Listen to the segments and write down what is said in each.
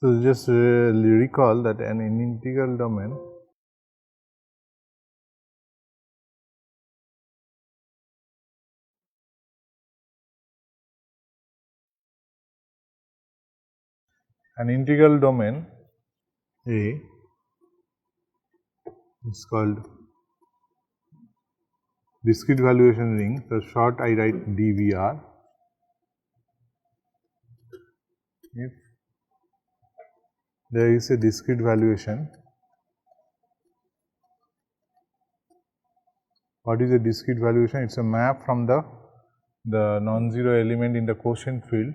So, just recall that an integral domain A is called discrete valuation ring. So, short I write DVR. If there is a discrete valuation, what is a discrete valuation? It is a map from the non-zero element in the quotient field.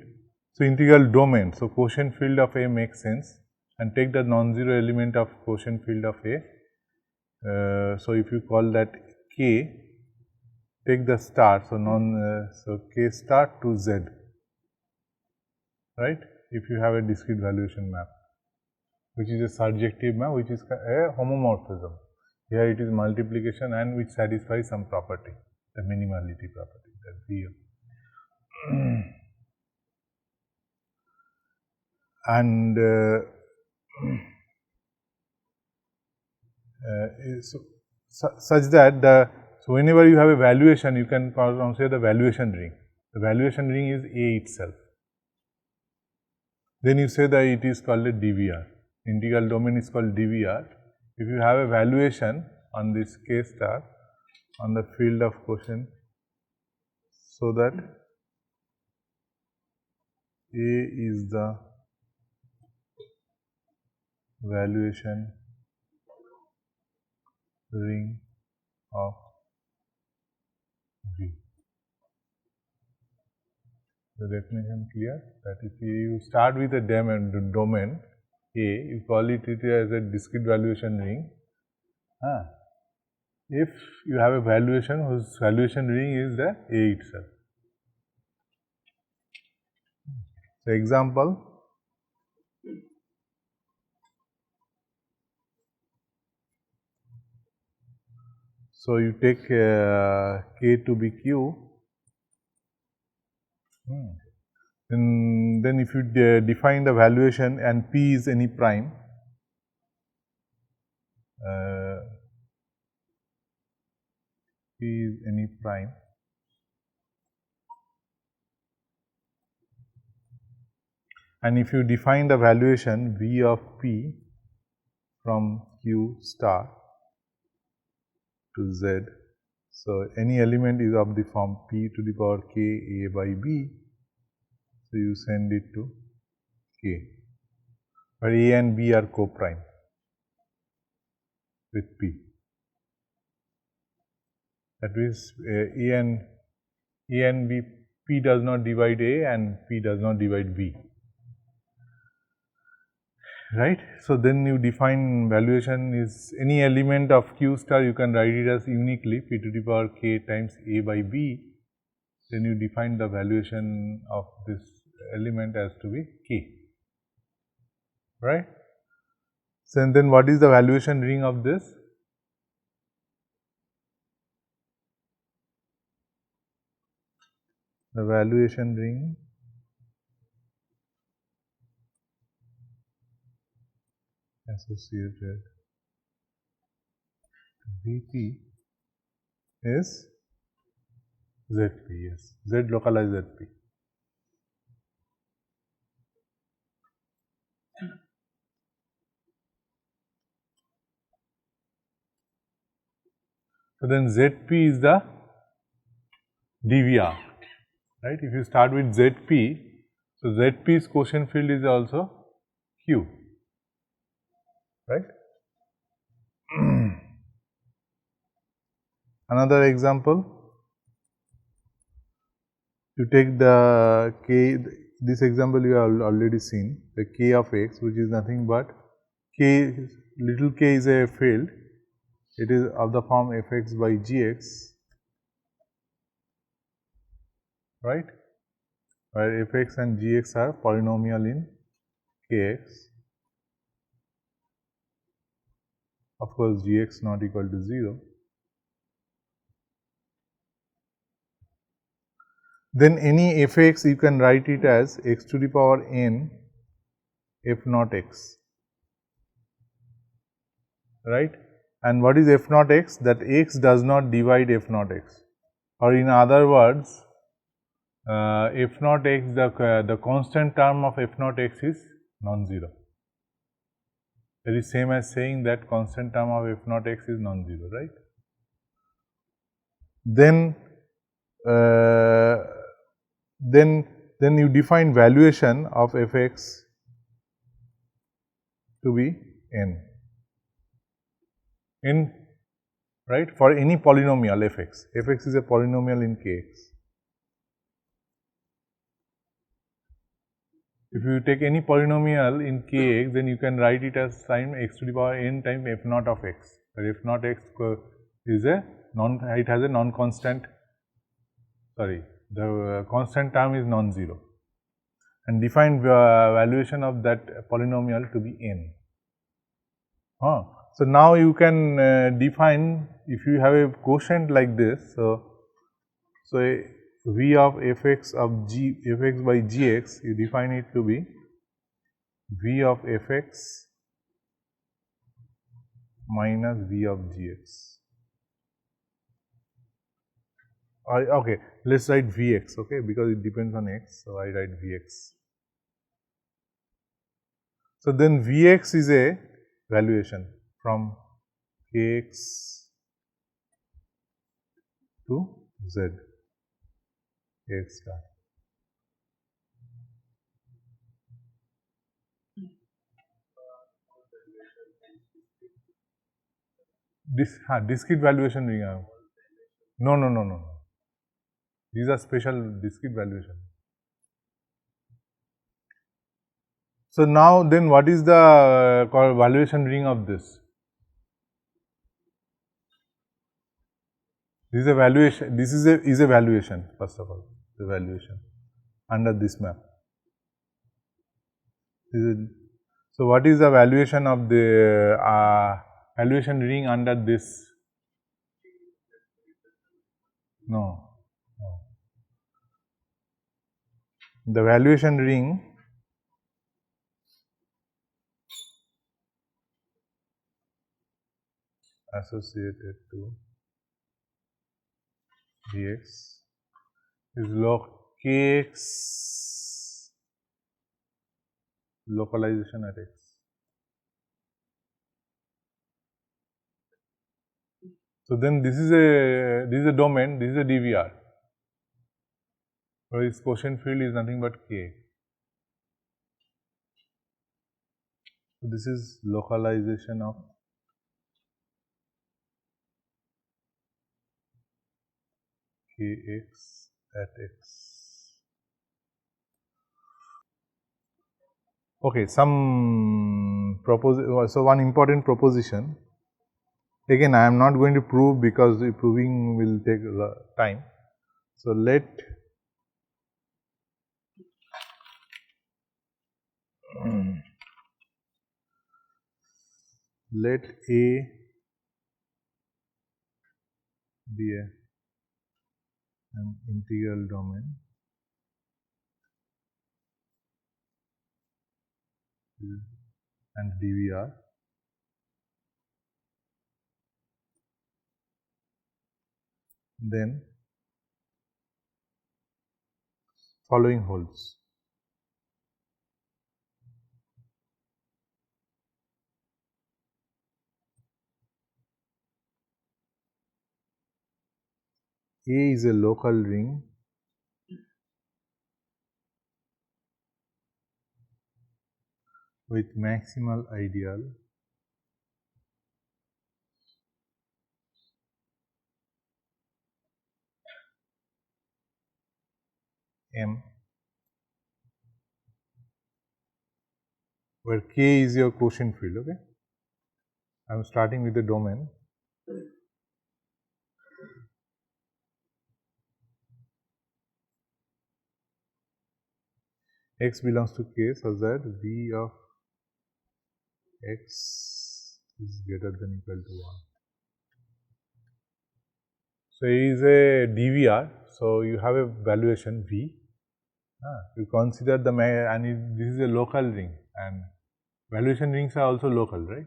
So, integral domain. So, quotient field of A makes sense, and take the non-zero element of quotient field of A. So, if you call that K, take the star. So, so K star to Z, right, if you have a discrete valuation map, which is a surjective map, which is a homomorphism. Here it is multiplication and which satisfies some property, the minimality property, that V. And such that so whenever you have a valuation, you can consider the valuation ring. The valuation ring is A itself. Then you say that it is called a DVR. Integral domain is called DVR. If you have a valuation on this K star on the field of quotient, so that A is the valuation ring of V. The definition clear? That if you start with a domain A, you call it as a discrete valuation ring. If you have a valuation whose valuation ring is the A itself. So, example, so you take K to be Q, and then if you define the valuation and P is any prime, P is any prime, and if you define the valuation V of P from Q star to Z, so any element is of the form P to the power K A by B, so you send it to K, but A and B are co-prime with P. That means A and B, P does not divide A and P does not divide B, right. So, then you define valuation is any element of Q star, you can write it as uniquely P to the power K times A by B, then you define the valuation of this element as to be K, right. So, and then what is the valuation ring of this? The valuation ring associated Vp is Zp, yes, Z localized Zp. So, then Zp is the DVR, right. If you start with Zp, so Zp's quotient field is also Q, right. Another example, you take the K, this example you have already seen, the K of x, which is nothing but K, little k is a field, it is of the form fx by gx, right, where fx and gx are polynomial in kx. Of course, gx not equal to 0. Then any fx you can write it as x to the power n f naught x, right? And what is f naught x? That x does not divide f naught x, or in other words, f naught x, the constant term of f naught x is non-zero. That is same as saying that constant term of f naught x is non-zero, right? Then then you define valuation of f x to be n, right, for any polynomial f x. F x is a polynomial in k x. If you take any polynomial in k x, then you can write it as sin x to the power n times f naught of x. But f naught x is a it has a non-constant, sorry, the constant term is non-zero, and define valuation of that polynomial to be n. So now you can define, if you have a quotient like this, so v of f x of g, f x by g x, you define it to be v of f x minus v of g x. Okay, let's write v x, okay, because it depends on x, so I write v x. So then v x is a valuation from k x to z, x star. Discrete valuation ring. No. These are special discrete valuation. So now then what is the valuation ring of this? This is a valuation, this is a valuation, first of all, the valuation under this map. So what is the valuation of the valuation ring under this? No. The valuation ring associated to Vx is log kx localization at x. So then this is a domain, this is a DVR. So its quotient field is nothing but k. So this is localization of kx at x. Okay, some so one important proposition. Again, I am not going to prove because proving will take time. So let A be an integral domain and DVR. Then following holds. A is a local ring with maximal ideal M, where K is your quotient field. Okay, I am starting with the domain. X belongs to K such that V of X is greater than equal to 1. So it is a DVR. So you have a valuation V. You consider the this is a local ring, and Valuation rings are also local, right?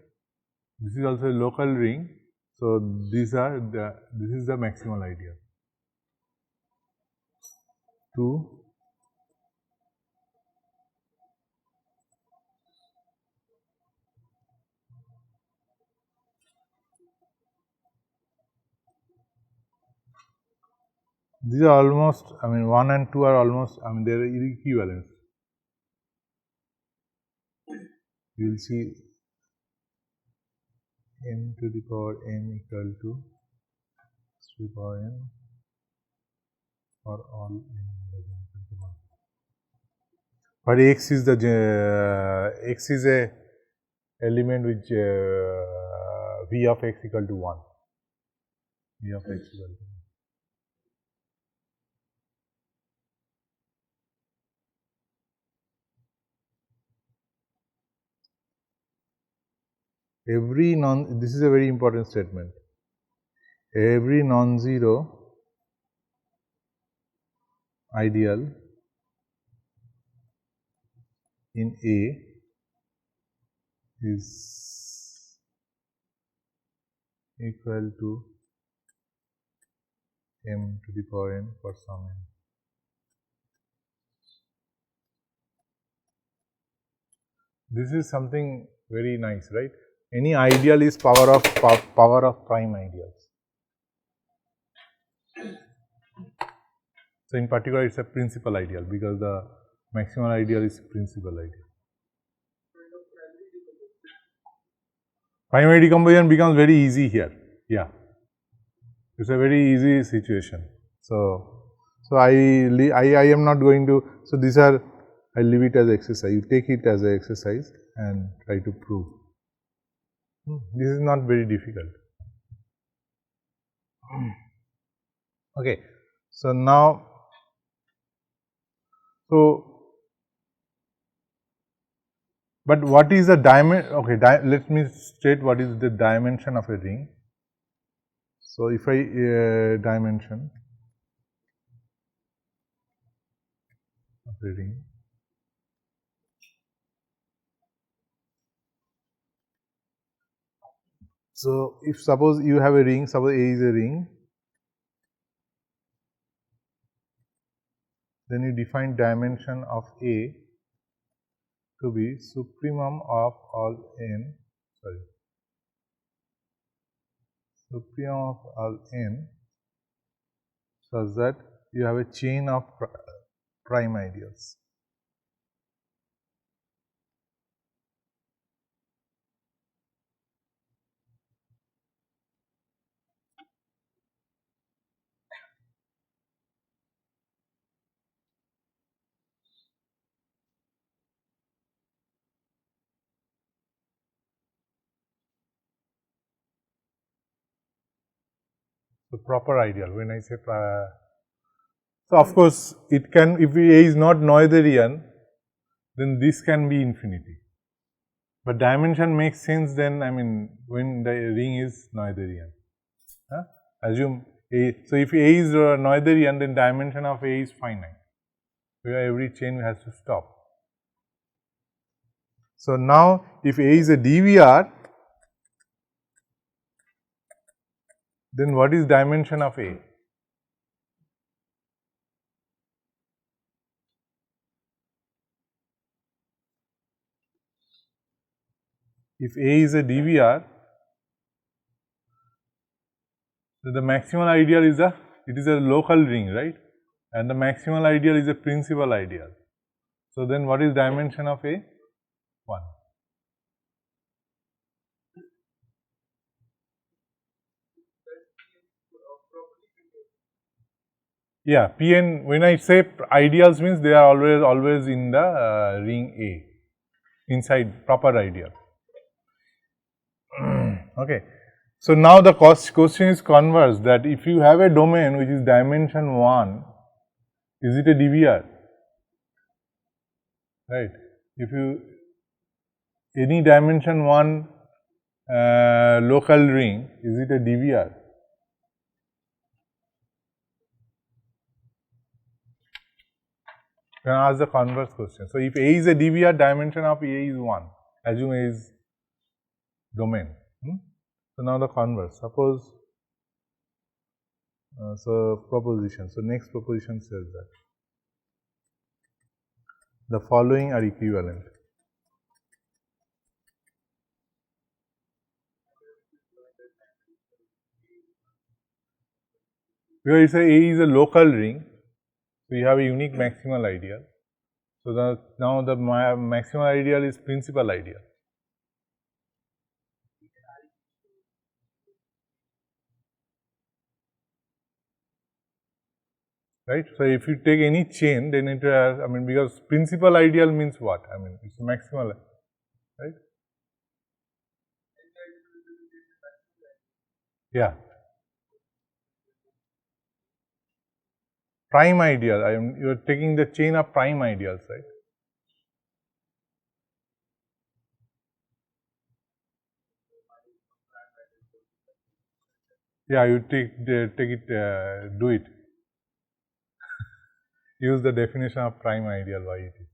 This is also a local ring. So, this is the maximal ideal. 2 these are almost, I mean 1 and 2 are almost, I mean they are equivalent. You will see m to the power n equal to 3 power n for all n greater than equal to 1. But x is x is a element which v of x equal to 1. V of x equal to 1. This is a very important statement. Every non-zero ideal in A is equal to m to the power n for some n. This is something very nice, right? Any ideal is power of prime ideals. So, in particular it is a principal ideal because the maximal ideal is principal ideal. Primary decomposition becomes very easy here. Yeah, it is a very easy situation. So I am not going to. So these are, I leave it as exercise. You take it as an exercise and try to prove. This is not very difficult. Okay. So now, but what is the dimension? Okay, let me state what is the dimension of a ring. So if I dimension of a ring, so if suppose you have a ring, suppose A is a ring, then you define dimension of A to be supremum of all n, supremum of all n, such that you have a chain of prime ideals. So proper ideal, when I say so of course it can, if A is not Noetherian, then this can be infinity. But dimension makes sense then, I mean, when the ring is Noetherian. Assume A, so if A is Noetherian, then dimension of A is finite, where every chain has to stop. So now if A is a DVR, then what is dimension of A? If A is a DVR, so the maximal ideal is it is a local ring, right? And the maximal ideal is a principal ideal. So then what is dimension of A? 1. Yeah, Pn, when I say ideals means they are always in the ring A, inside proper ideal. Okay. So now the question is converse, that if you have a domain which is dimension 1, is it a DVR? Right. If you, any dimension 1 local ring, is it a DVR? You can ask the converse question. So if A is a DVR, dimension of A is 1, assume A is domain. So, now the converse, suppose, so proposition. So, next proposition says that the following are equivalent. Because it says A is a local ring, so you have a unique maximal ideal. So, now the maximal ideal is principal ideal. Right. So, if you take any chain, then it has, I mean, because principal ideal means what? I mean, it's maximal, right? Yeah. Prime ideal, you are taking the chain of prime ideals, right? Yeah, you take it, do it. Use the definition of prime ideal, why it is.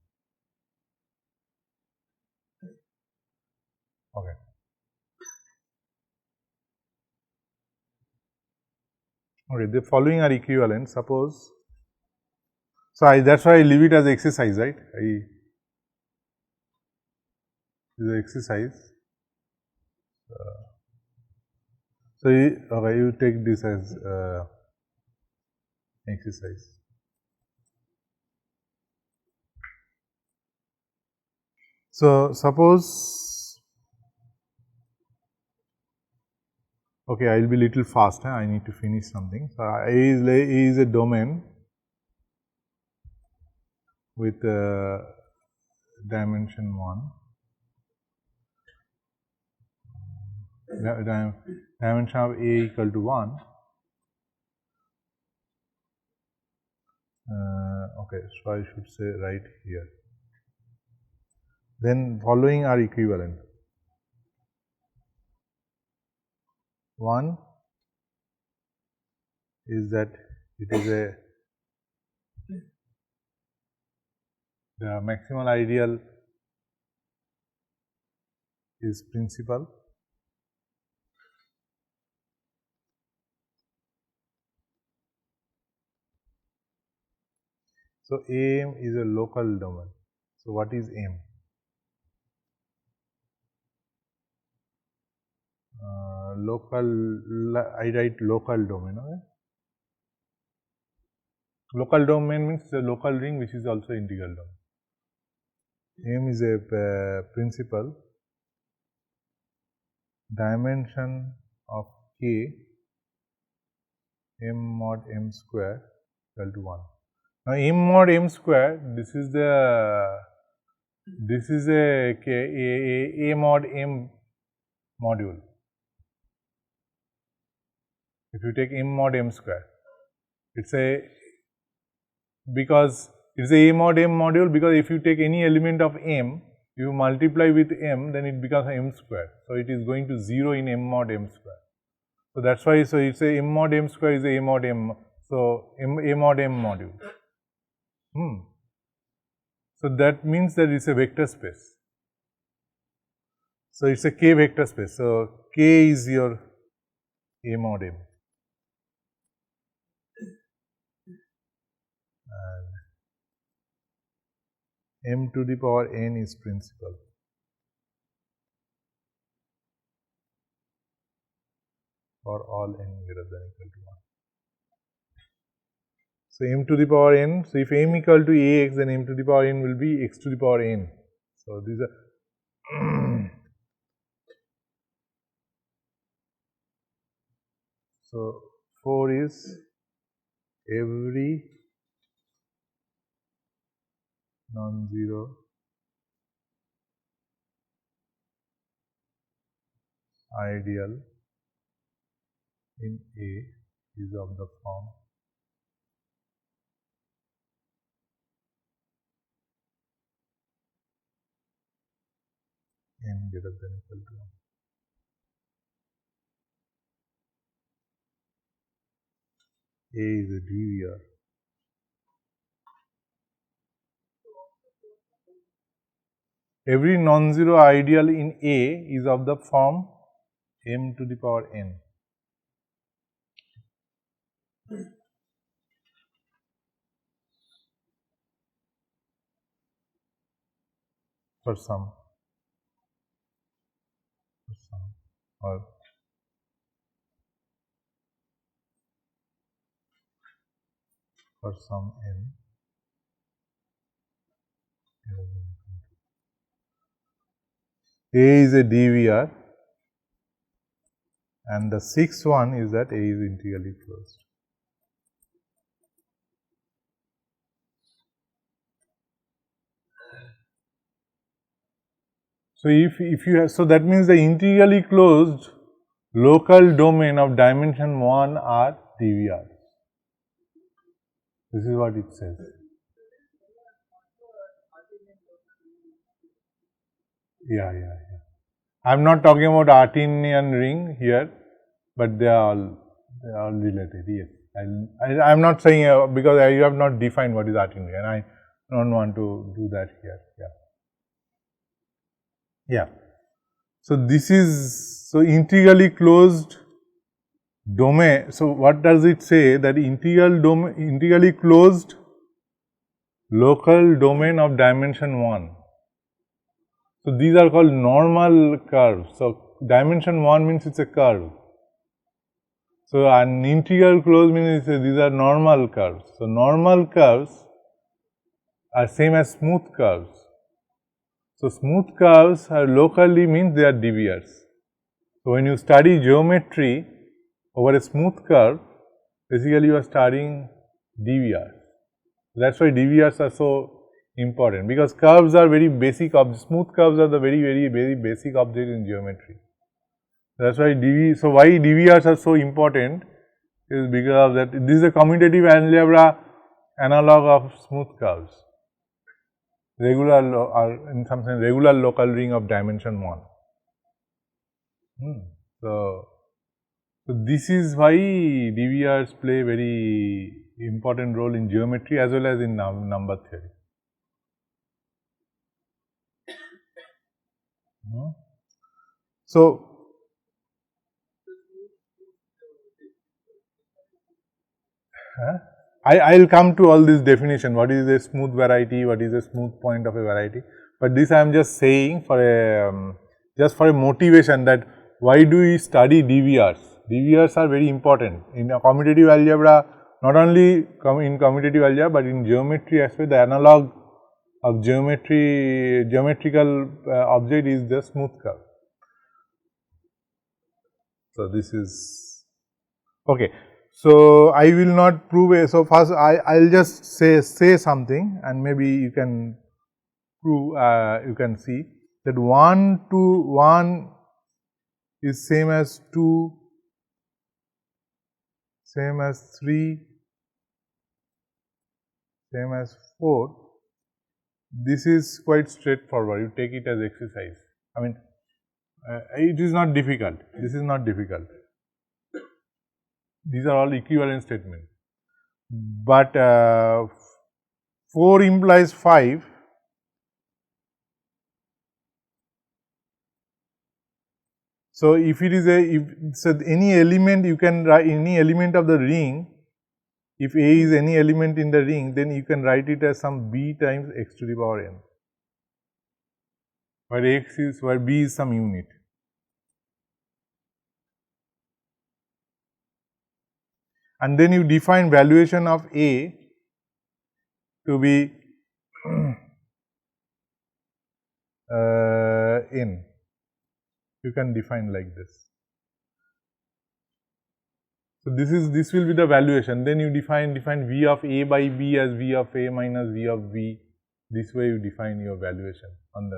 Okay. Okay, the following are equivalent. Suppose, so that's why I leave it as exercise, right? The exercise. So, okay, you take this as exercise. So, suppose, okay, I will be little fast. I need to finish something. So, A is a domain with dimension 1. Dimension of A equal to 1. Okay, so I should say right here. Then following are equivalent. 1 is that it is the maximal ideal is principal. So, AM is a local domain. So, what is M? I write local domain. Okay? Local domain means the local ring which is also integral domain. M is a principal. Dimension of K, M mod M square equal to 1. Now, M mod M square, this is a mod M module. If you take M mod M square, it's because it's a mod M module, because if you take any element of M, you multiply with M, then it becomes M square. So, it is going to 0 in M mod M square. So, that is why, so it's a M mod M square is a mod M, so A mod M module. So, that means that it's a vector space. So, it's a K vector space. So, K is your A mod M. And M to the power N is principal for all n greater than equal to 1. So, M to the power N. So, if M equal to Ax, then M to the power N will be x to the power N. So, these are so 4 is every non-zero ideal in A is of the form n greater than equal to 1. A is a DVR. every non-zero ideal in A is of the form m to the power n. For some or for some n. A is a DVR and the sixth one is that A is integrally closed. So, if you have, so that means the integrally closed local domain of dimension 1 are DVR. This is what it says. Yeah. I am not talking about Artinian ring here, but they are all related. Yes, I am not saying because you have not defined what is Artinian, and I don't want to do that here. Yeah. So this is integrally closed domain. So what does it say? That integrally closed local domain of dimension 1. So these are called normal curves. So dimension 1 means it's a curve. So an integral closed means these are normal curves. So normal curves are same as smooth curves. So smooth curves are locally means they are DVRs. So when you study geometry over a smooth curve, basically you are studying DVR. That's why DVRs are so important, because curves are very basic smooth curves are the very basic object in geometry. That's why so why DVRs are so important is because of that. This is a commutative algebra analog of smooth curves. Regular or in some sense regular local ring of dimension 1. So this is why DVRs play very important role in geometry as well as in number theory. So I will come to all this definition, what is a smooth variety, what is a smooth point of a variety, but this I am just saying for a motivation that why do we study DVRs? DVRs are very important in a commutative algebra, not only in commutative algebra, but in geometry as well. The analog of geometrical object is the smooth curve. So this is okay. So I will not prove it. So first I will just say something, and maybe you can prove. You can see that 1 to 1 is same as 2, same as 3, same as 4. This is quite straightforward. You take it as exercise. I mean, it is not difficult. This is not difficult. These are all equivalent statements. But 4 implies 5. So if it is any element, you can write any element of the ring. If A is any element in the ring, then you can write it as some B times x to the power n, where B is some unit. And then you define valuation of A to be n. You can define like this. So this will be the valuation. Then you define V of A by B as V of A minus V of B. This way you define your valuation on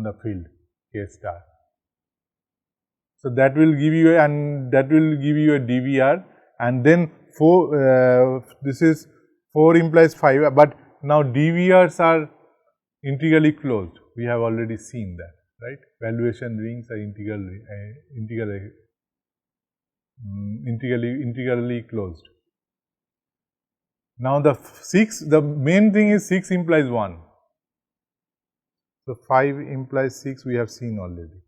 the field K star. So that will give you a DVR, and then 4. This is 4 implies 5, but now DVRs are integrally closed. We have already seen that, right? Valuation rings are integrally closed. Now the main thing is 6 implies 1. So 5 implies 6 we have seen already.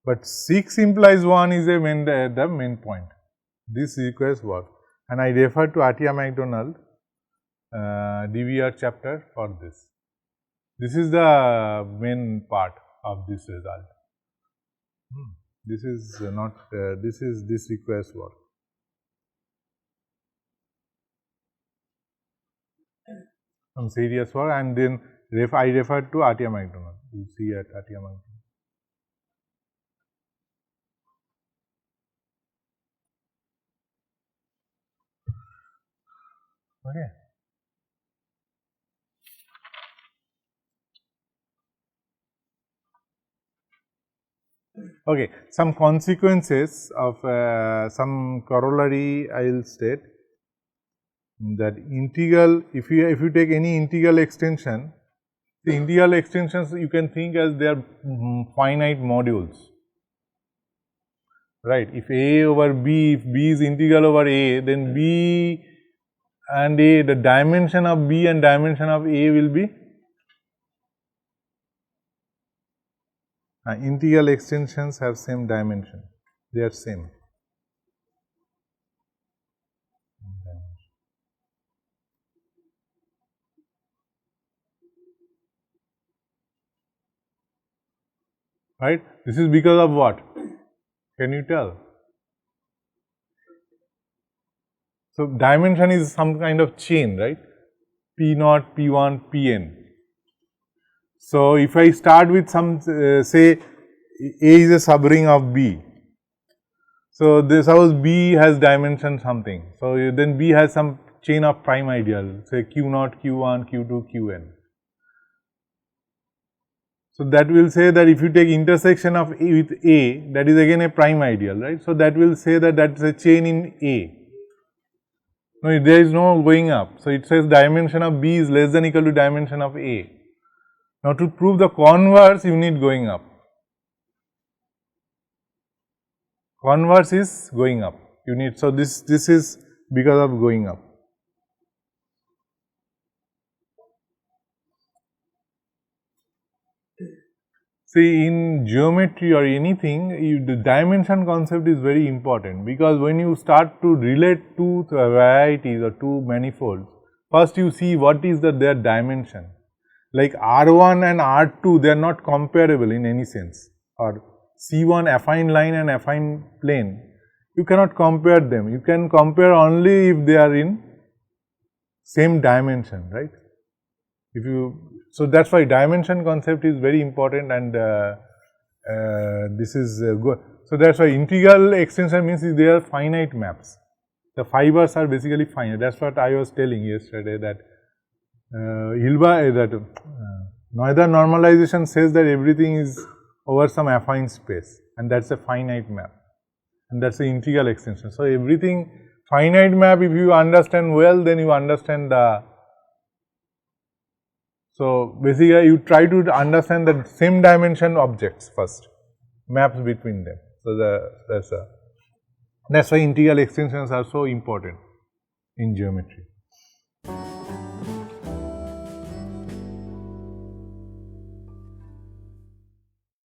But 6 implies 1 is the main point. This requires work, and I refer to Atia MacDonald DVR chapter for this. This is the main part of this result. This is not, this requires work. Some serious work, and then I refer to Atia MacDonald. You see at Atia MacDonald. Okay. Okay, some consequences of some corollary I will state that integral, if you take any integral extension, the integral extensions you can think as they are finite modules, right? If A over B, if B is integral over A, then B and A, the dimension of B and dimension of A will be integral extensions have same dimension, they are same. Right? This is because of what? Can you tell? So, dimension is some kind of chain, right? P0, P1, Pn. So, if I start with some say A is a subring of B. So, this suppose B has dimension something. So, then B has some chain of prime ideal, say Q0, Q1, Q2, Qn. So, that will say that if you take intersection of A with A, that is again a prime ideal, right. So, that will say that that is a chain in A. No, there is no going up. So, it says dimension of B is less than equal to dimension of A. Now, to prove the converse, you need going up. Converse is going up. You need, so this is because of going up. See, in geometry or anything, the dimension concept is very important, because when you start to relate two varieties or two manifolds, first you see what is their dimension. Like R1 and R2, they are not comparable in any sense, or C1 affine line and affine plane, you cannot compare them. You can compare only if they are in same dimension, right? If you, so that's why dimension concept is very important, and this is good. So that's why integral extension means they are finite maps. The fibers are basically finite. That's what I was telling yesterday, that Noether normalization says that everything is over some affine space, and that's a finite map, and that's the integral extension. So everything finite map, if you understand well, then you understand the. So basically, you try to understand the same dimension objects first, maps between them. So that's why integral extensions are so important in geometry.